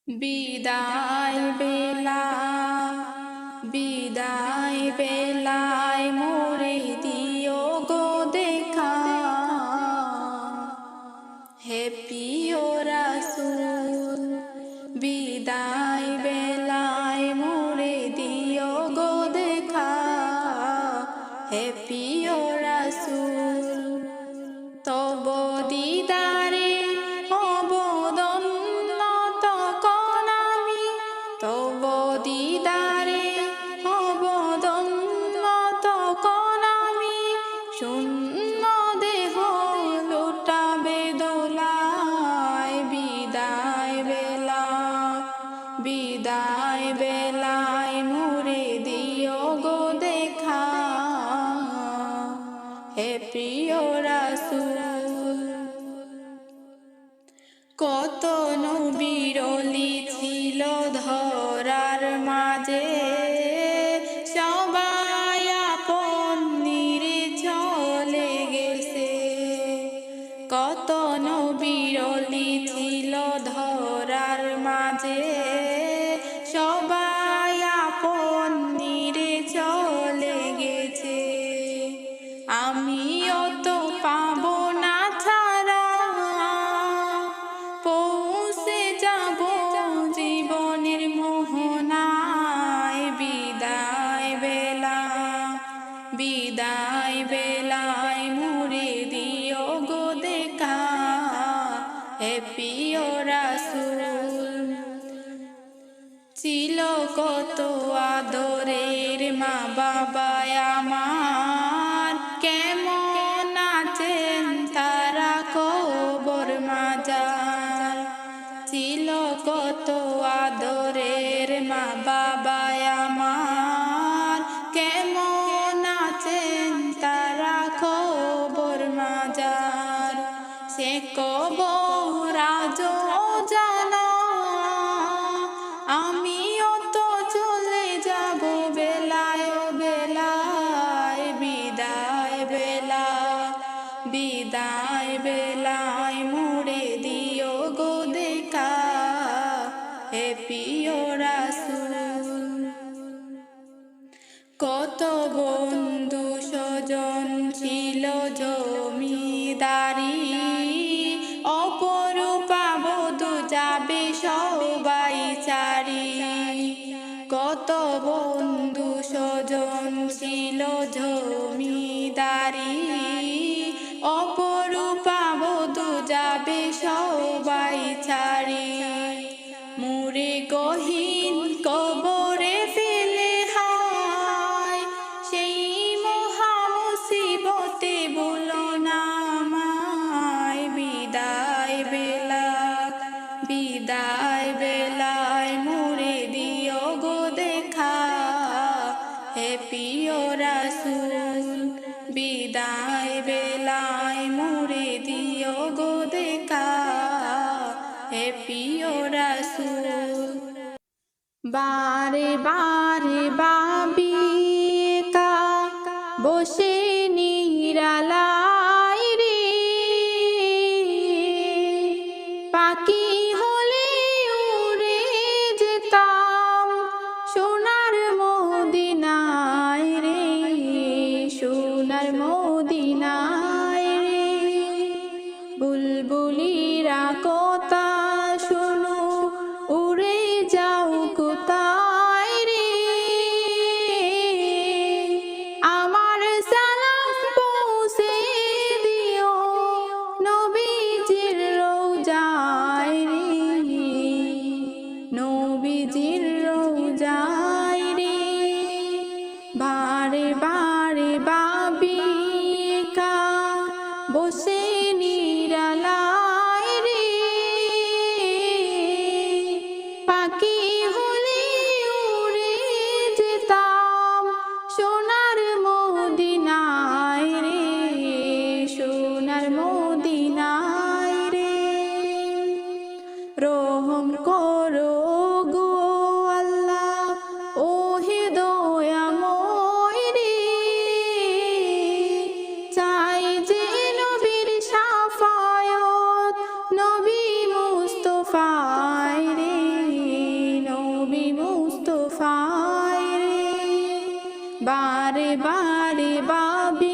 বিদায় বেলা বিদায় বেলায় মোরে দিও গো দেখা, হে প্রিয় রাসূল। বিদায় বেলায় মোরে দিও গো দেখা, হে প্রিয় রাসূল। তব দিদারে অবদন্ন তখন আমি, তব দিদারে অবদন্ন তখন আমি, শূন্য দেহ লুটাবে দোলায়। বিদায় বেলা বিদায় বেলায় মোরে দিও গো দেখা, হে প্রিয় রাসূল। কত নবীর অলি ছিল ধরার মাঝে, সবাই আপন নিরে চলে গেছে। কত নবীর অলি ছিল ধরার মাঝে, সবাই আপন নিরে চলে গেছে। আমিও তো পাবো না ছাড়া, পৌঁছে যাব জীবনের মোহনায়। বিদায় বেলা বিদায় বেলায় মোরে দিও গো দেখা, হে প্রিয় রাসূল। ছিল কত আদরের মা বাবা আমার, কেমন আছেন তারা কবর মাজার। ছিল কত আদরের মা বাবা আমার, কেমন আছেন তারা কবর মাজার। সে কবর আজও জানা, আমিও তো চলে যাব বেলায় বেলায়। বিদায় বেলা বিদায় বেলায় মোরে দিও গো দেখা, হে প্রিয় রাসূল। কত বন্ধু স্বজন ছিল জমিদারি, অপরূপা বধূ যাবে সবাই চারি। কত বন্ধু স্বজন ছিল জমিদারি, অপরূপা বধূ যাবে সবাই চারি। মুরে গহীন কবরে ফেলে হায়, সেই মহা মুসিবতে বলো না আমায়। বিদায় বেলা বিদায় বেলায় মোরে দিও গো দেখা, হে প্রিয় রাসূল। বিদায় বেলায় মোরে দিও গো দেখা, হে প্রিয় রাসূল। বারে বারে ভাবি একা বসে নিরালায় রে, পাখি হলে উড়ে যেতাম সোনার মদিনায় রে, সোনার মদিনায় রে। বুলবুলিরা কথা শোনো, উড়ে যাও কোথায় রে, আমার সালাম পৌঁছে দিও নবীজির রওজায় রে, নবীজির রওজায় রে। বারে বারে ভাবি একা বসে নিরালায় রে, পাখি হলে উড়ে যেতাম সোনার মদিনায় রে, সোনার মদিনায় রে। রহম করো গো আল্লাহ, ও হে দয়াময় রে, চাই যে নবীর শাফায়াত, নবী মুস্তাফায় রে। বারে বারে ভাবি